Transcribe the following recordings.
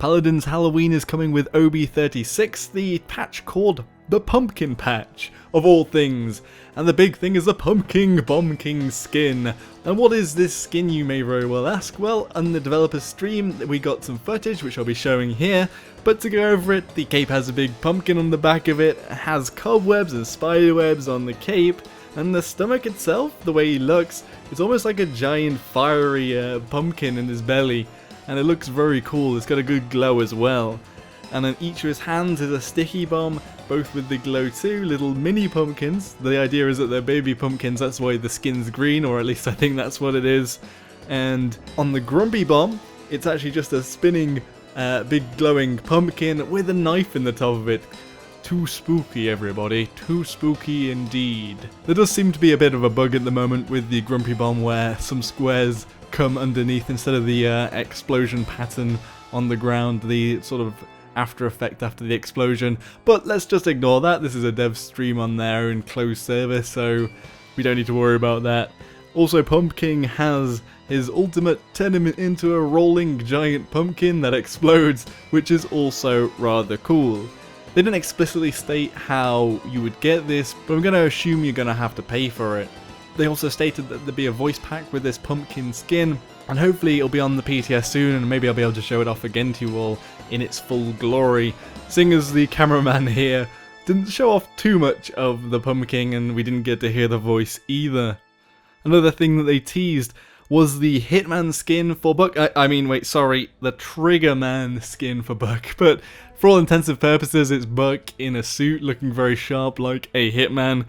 Paladins Halloween is coming with OB36, the patch called the Pumpkin patch, of all things. And the big thing is the Bombking skin. And what is this skin, you may very well ask? Well, on the developer's stream we got some footage which I'll be showing here, but to go over it, the cape has a big pumpkin on the back of it, has cobwebs and spiderwebs on the cape, and the stomach itself, the way he looks, it's almost like a giant fiery pumpkin in his belly, and it looks very cool. It's got a good glow as well. And on each of his hands is a sticky bomb, both with the glow too, little mini pumpkins. The idea is that they're baby pumpkins, that's why the skin's green, or at least I think that's what it is. And on the grumpy bomb, it's actually just a spinning, big glowing pumpkin with a knife in the top of it. Too spooky, everybody. Too spooky indeed. There does seem to be a bit of a bug at the moment with the grumpy bomb where some squares come underneath instead of the explosion pattern on the ground, the sort of after effect after the explosion, but let's just ignore that. This is a dev stream on there in closed service, so we don't need to worry about that. Also, Pumpking has his ultimate turn him into a rolling giant pumpkin that explodes, which is also rather cool. They didn't explicitly state how you would get this, but I'm going to assume you're going to have to pay for it. They also stated that there'd be a voice pack with this pumpkin skin, and hopefully it'll be on the PTS soon, and maybe I'll be able to show it off again to you all in its full glory. Seeing as the cameraman here didn't show off too much of the pumpkin, and we didn't get to hear the voice either. Another thing that they teased was the Hitman skin for Buck. The Triggerman skin for Buck, but for all intensive purposes it's Buck in a suit looking very sharp like a Hitman,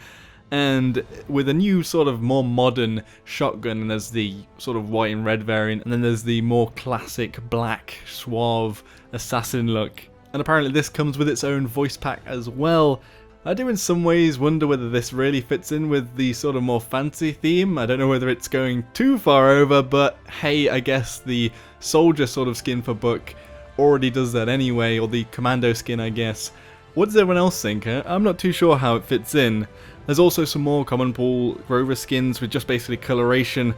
and with a new sort of more modern shotgun, and there's the sort of white and red variant, and then there's the more classic black suave assassin look. And apparently this comes with its own voice pack as well. I do in some ways wonder whether this really fits in with the sort of more fancy theme. I don't know whether it's going too far over, but hey, I guess the soldier sort of skin for Buck already does that anyway, or the commando skin, I guess. What does everyone else think? I'm not too sure how it fits in. There's also some more common pool Grover skins with just basically coloration.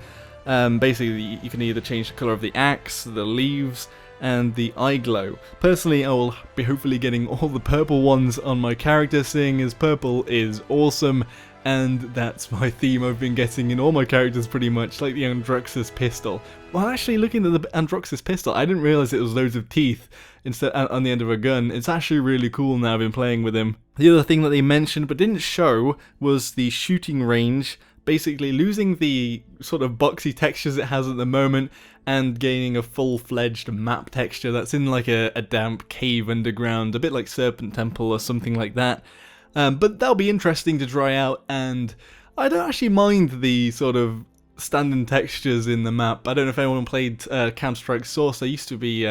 Basically, you can either change the colour of the axe, the leaves, and the eye glow. Personally, I will be hopefully getting all the purple ones on my character, seeing as purple is awesome, and that's my theme I've been getting in all my characters pretty much, like the Androxus pistol. Well, actually, looking at the Androxus pistol, I didn't realise it was loads of teeth instead on the end of a gun. It's actually really cool now I've been playing with him. The other thing that they mentioned but didn't show was the shooting range, basically losing the sort of boxy textures it has at the moment and gaining a full-fledged map texture that's in like a damp cave underground, a bit like Serpent Temple or something like that. But that'll be interesting to try out, and I don't actually mind the sort of standing textures in the map. I don't know if anyone played Counter-Strike Source. There used to be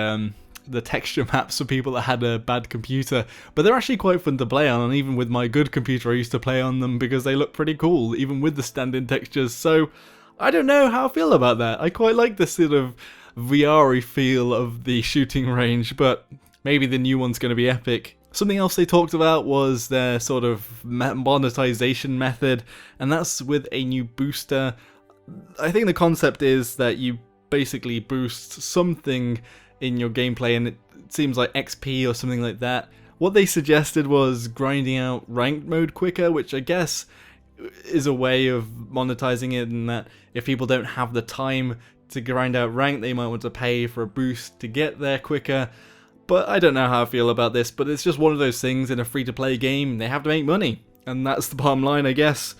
the texture maps for people that had a bad computer, but they're actually quite fun to play on, and even with my good computer I used to play on them because they look pretty cool, even with the stand-in textures. So I don't know how I feel about that. I quite like the sort of VR-y feel of the shooting range, but maybe the new one's going to be epic. Something else they talked about was their sort of monetization method, and that's with a new booster. I think the concept is that you basically boost something in your gameplay, and it seems like XP or something like that. What they suggested was grinding out ranked mode quicker, which I guess is a way of monetizing it, and that if people don't have the time to grind out rank, they might want to pay for a boost to get there quicker. But I don't know how I feel about this, but it's just one of those things in a free-to-play game. They have to make money, and that's the bottom line, I guess.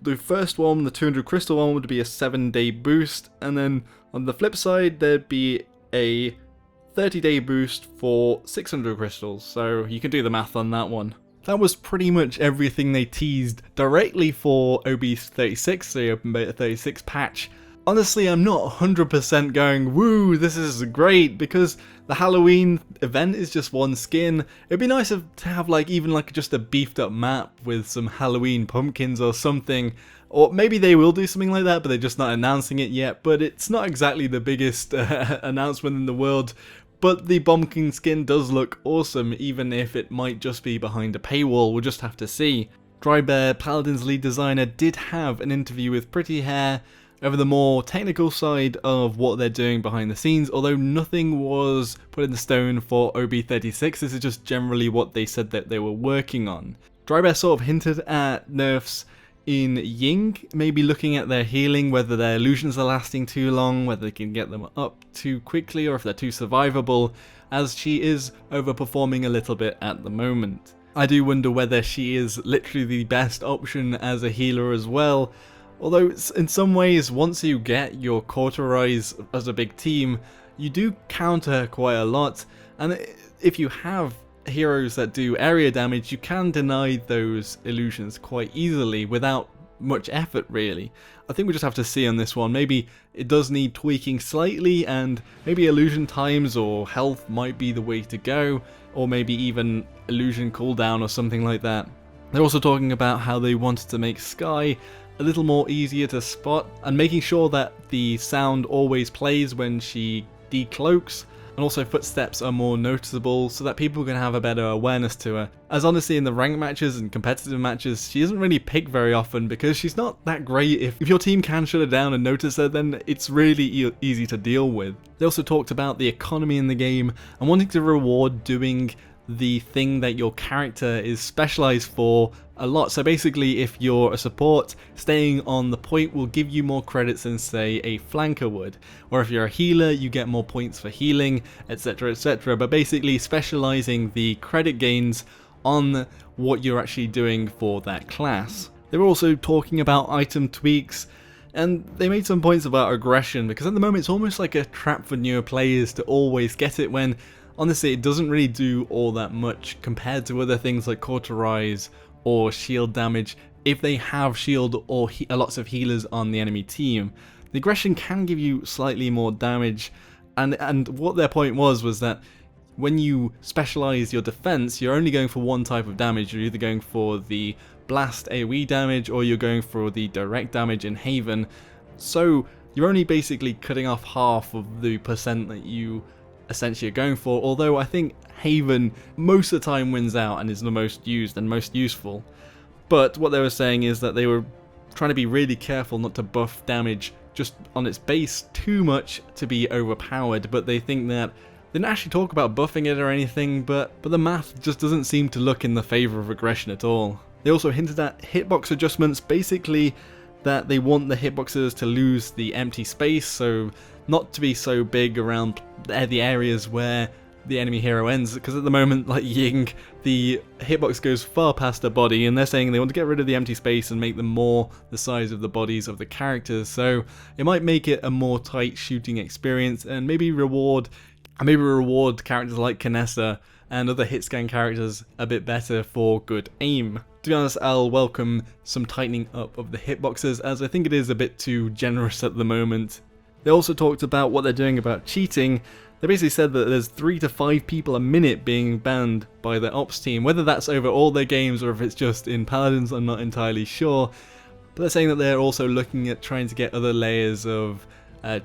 The first one, the 200 crystal one, would be a 7-day boost, and then on the flip side, there'd be a 30-day boost for 600 crystals, so you can do the math on that one. That was pretty much everything they teased directly for OB36, the Open Beta 36 patch. Honestly, I'm not 100% going, woo, this is great, because the Halloween event is just one skin. It'd be nice to have even just a beefed up map with some Halloween pumpkins or something. Or maybe they will do something like that, but they're just not announcing it yet. But it's not exactly the biggest announcement in the world. But the Bombking skin does look awesome, even if it might just be behind a paywall. We'll just have to see. DryBear, Paladins lead designer, did have an interview with PrettyHair, over the more technical side of what they're doing behind the scenes, although nothing was put in the stone for OB36. This is just generally what they said that they were working on. DryBear sort of hinted at nerfs in Ying, maybe looking at their healing, whether their illusions are lasting too long, whether they can get them up too quickly, or if they're too survivable, as she is overperforming a little bit at the moment. I do wonder whether she is literally the best option as a healer as well, although in some ways, once you get your HiRez as a big team, you do counter quite a lot, and if you have heroes that do area damage, you can deny those illusions quite easily without much effort really. I think we just have to see on this one. Maybe it does need tweaking slightly, and maybe illusion times or health might be the way to go, or maybe even illusion cooldown or something like that. They're also talking about how they wanted to make Sky a little more easier to spot, and making sure that the sound always plays when she decloaks, and also footsteps are more noticeable so that people can have a better awareness to her. As honestly, in the ranked matches and competitive matches, she isn't really picked very often because she's not that great. If your team can shut her down and notice her, then it's really easy to deal with. They also talked about the economy in the game and wanting to reward doing the thing that your character is specialized for a lot. So basically, if you're a support, staying on the point will give you more credits than say a flanker would, or if you're a healer you get more points for healing, etc, etc, but basically specializing the credit gains on what you're actually doing for that class. They were also talking about item tweaks, and they made some points about aggression, because at the moment it's almost like a trap for newer players to always get it, when honestly it doesn't really do all that much compared to other things like HiRez or shield damage if they have shield or lots of healers on the enemy team. The aggression can give you slightly more damage, and what their point was that when you specialize your defense, you're only going for one type of damage. You're either going for the blast AoE damage or you're going for the direct damage in Haven, so you're only basically cutting off half of the percent that you essentially are going for, although I think Haven most of the time wins out and is the most used and most useful. But what they were saying is that they were trying to be really careful not to buff damage just on its base too much to be overpowered, but they think that they didn't actually talk about buffing it or anything, but the math just doesn't seem to look in the favour of aggression at all. They also hinted at hitbox adjustments, basically that they want the hitboxes to lose the empty space, so not to be so big around the areas where the enemy hero ends, because at the moment, like Ying, the hitbox goes far past the body, and they're saying they want to get rid of the empty space and make them more the size of the bodies of the characters, so it might make it a more tight shooting experience, and maybe reward characters like Kinessa and other hitscan characters a bit better for good aim. To be honest, I'll welcome some tightening up of the hitboxes, as I think it is a bit too generous at the moment. They also talked about what they're doing about cheating. They basically said that there's 3 to 5 people a minute being banned by the ops team. Whether that's over all their games or if it's just in Paladins, I'm not entirely sure. But they're saying that they're also looking at trying to get other layers of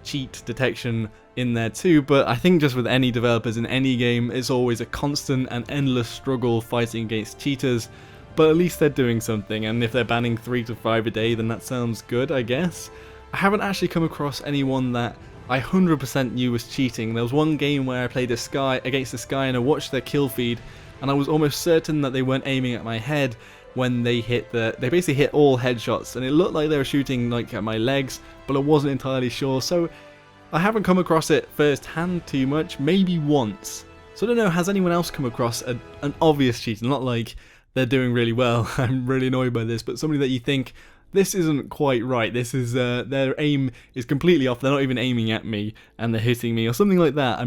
cheat detection in there too, but I think just with any developers in any game, it's always a constant and endless struggle fighting against cheaters, but at least they're doing something, and if they're banning 3 to 5 a day, then that sounds good, I guess. I haven't actually come across anyone that I 100% knew was cheating. There was one game where I played against a Sky and I watched their kill feed, and I was almost certain that they weren't aiming at my head when they basically hit all headshots, and it looked like they were shooting like at my legs, but I wasn't entirely sure, so I haven't come across it firsthand too much, maybe once. So I don't know, has anyone else come across an obvious cheat, not like they're doing really well, I'm really annoyed by this, but somebody that you think, this isn't quite right, this is, their aim is completely off, they're not even aiming at me, and they're hitting me, or something like that.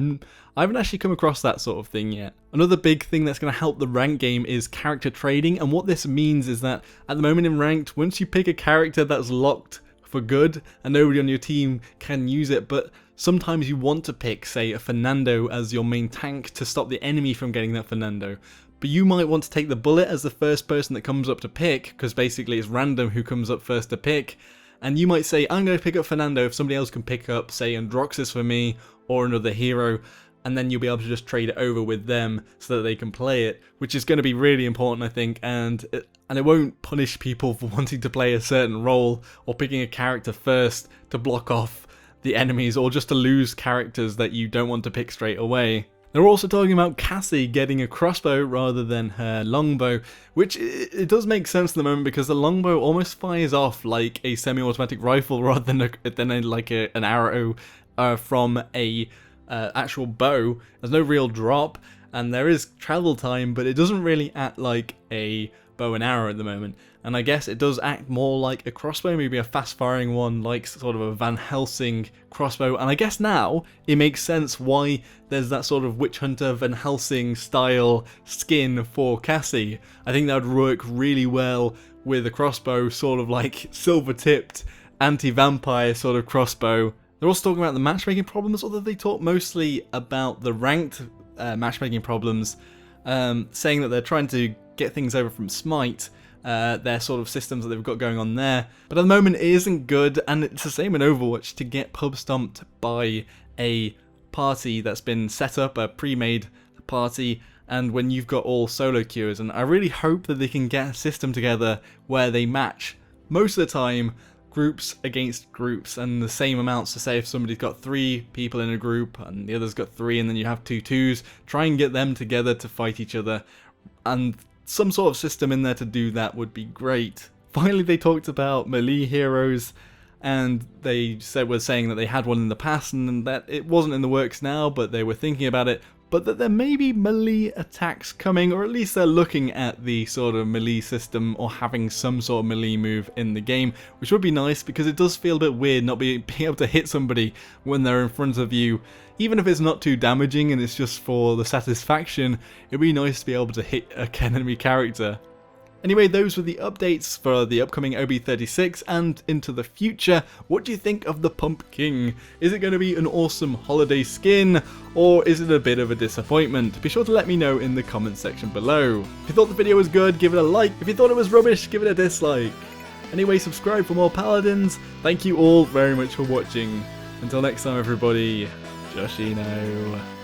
I haven't actually come across that sort of thing yet. Another big thing that's going to help the ranked game is character trading, and what this means is that at the moment in ranked, once you pick a character that's locked for good, and nobody on your team can use it, but sometimes you want to pick, say, a Fernando as your main tank to stop the enemy from getting that Fernando. But you might want to take the bullet as the first person that comes up to pick, because basically it's random who comes up first to pick, and you might say, I'm going to pick up Fernando if somebody else can pick up, say, Androxus for me, or another hero, and then you'll be able to just trade it over with them so that they can play it, which is going to be really important, I think, and it won't punish people for wanting to play a certain role or picking a character first to block off the enemies, or just to lose characters that you don't want to pick straight away. They're also talking about Cassie getting a crossbow rather than her longbow, which it does make sense at the moment because the longbow almost fires off like a semi-automatic rifle rather than an arrow from a actual bow. There's no real drop, and there is travel time, but it doesn't really act like a bow and arrow at the moment. And I guess it does act more like a crossbow, maybe a fast-firing one, like sort of a Van Helsing crossbow. And I guess now it makes sense why there's that sort of Witch Hunter Van Helsing style skin for Cassie. I think that would work really well with a crossbow, sort of like silver-tipped anti-vampire sort of crossbow. They're also talking about the matchmaking problems, although they talk mostly about the ranked matchmaking problems, saying that they're trying to get things over from Smite, their sort of systems that they've got going on there. But at the moment it isn't good, and it's the same in Overwatch. To get pub stomped by a party that's been set up, a pre-made party, and when you've got all solo queuers, and I really hope that they can get a system together where they match most of the time groups against groups and the same amounts. To say if somebody's got 3 people in a group and the other's got 3, and then you have 2 twos, try and get them together to fight each other, and some sort of system in there to do that would be great. Finally, they talked about melee heroes, and they were saying that they had one in the past and that it wasn't in the works now, but they were thinking about it, but that there may be melee attacks coming, or at least they're looking at the sort of melee system or having some sort of melee move in the game, which would be nice because it does feel a bit weird not being able to hit somebody when they're in front of you. Even if it's not too damaging and it's just for the satisfaction, it'd be nice to be able to hit an enemy character. Anyway, those were the updates for the upcoming OB36 and into the future. What do you think of the Pumpking? Is it going to be an awesome holiday skin, or is it a bit of a disappointment? Be sure to let me know in the comments section below. If you thought the video was good, give it a like. If you thought it was rubbish, give it a dislike. Anyway, subscribe for more Paladins. Thank you all very much for watching. Until next time, everybody, Joshino.